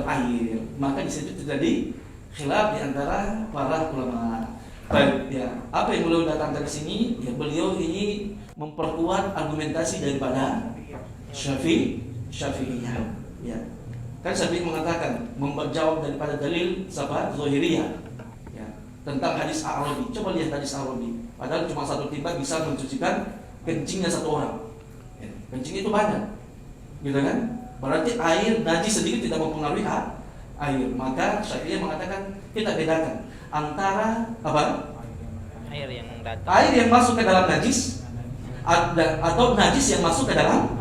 air, maka di situ terjadi khilaf di antara para ulama. Baik, ya. Apa yang beliau datangkan di sini? Ya, beliau ini memperkuat argumentasi daripada Syafi'iyah. Ya. Kan Syafi'i mengatakan menjawab daripada dalil siapa? Zahiriyah. Ya. Tentang hadis A'rabi. Coba lihat hadis A'rabi. Padahal cuma satu timba bisa mensucikan kencingnya satu orang. Ya. Kencing itu banyak. Gitu kan? Berarti air najis sedikit tidak mempengaruhi air. Maka Syafi'iyah mengatakan kita bedakan antara apa? Air yang datang. Air yang masuk ke dalam najis atau najis yang masuk ke dalam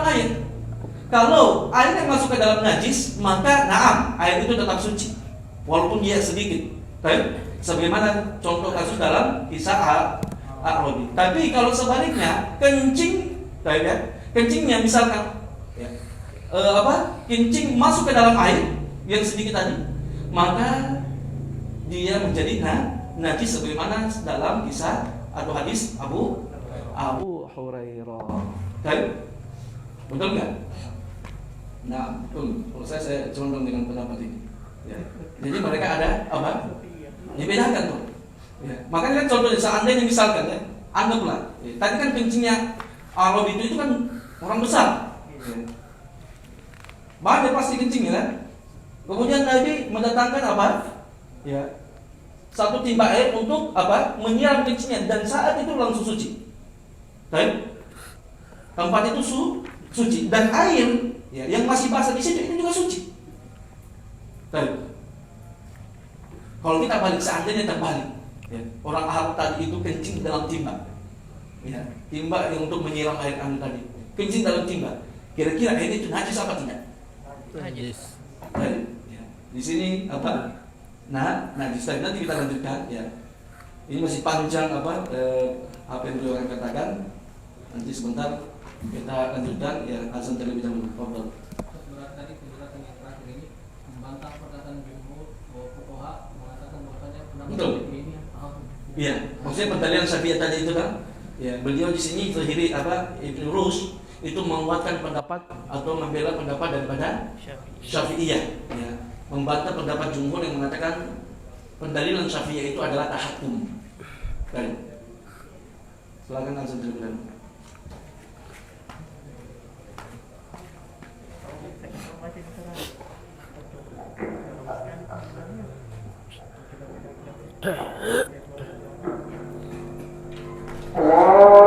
air. Kalau air yang masuk ke dalam najis, maka naam, air itu tetap suci walaupun dia sedikit. Sebagaimana contoh kasus dalam kisah A'rabi. Tapi kalau sebaliknya, kencingnya misalkan kencing masuk ke dalam air yang sedikit tadi, maka dia menjadi najis sebagaimana dalam kisah atau hadis Abu Hurairah. Betul nggak? Nah, betul. Kalau saya condong dengan pendapat ini. Ya. Jadi mereka ada apa? Dibedakan tuh. Ya. Makanya kan contohnya seandainya misalkan ya, anggaplah. Ya. Tadi kan kencingnya A'rabi itu kan orang besar. Ya. Banyak pasti kencingnya kan. Kemudian Nabi mendatangkan apa? Ya. Satu timba air untuk apa? Menyiram kencingnya dan saat itu langsung suci. Tempat itu suci dan air ya, yang masih basah di situ itu juga suci. Kalau kita balik seandainya terbalik, ya, orang Arab tadi itu kencing dalam timba, ya, timba yang untuk menyiram air tadi, kencing dalam timba. Kira-kira air itu najis apa tidak? Najis. Ya, di sini apa? Nah, najis tadi nanti kita lanjutkan. Ya, ini masih panjang apa yang beliau akan katakan. Nanti sebentar kita lanjutkan ya, azan terlebih dahulu. Fadhil. Sebenarnya tadi penjelasan yang terakhir ini membantah perkataan jumhur bahwa fuqaha mengatakan bahwasanya Betul. ini Iya, maksudnya pendalilan Syafi'iyah tadi itu kan, ya beliau di sini Zahiri Ibnu Rus itu menguatkan pendapat atau membela pendapat daripada Syafi'iyah, ya, membantah pendapat jumhur yang mengatakan pendalilan Syafi'iyah itu adalah tahakum. Baik. Silakan azan terlebih dahulu. Allahu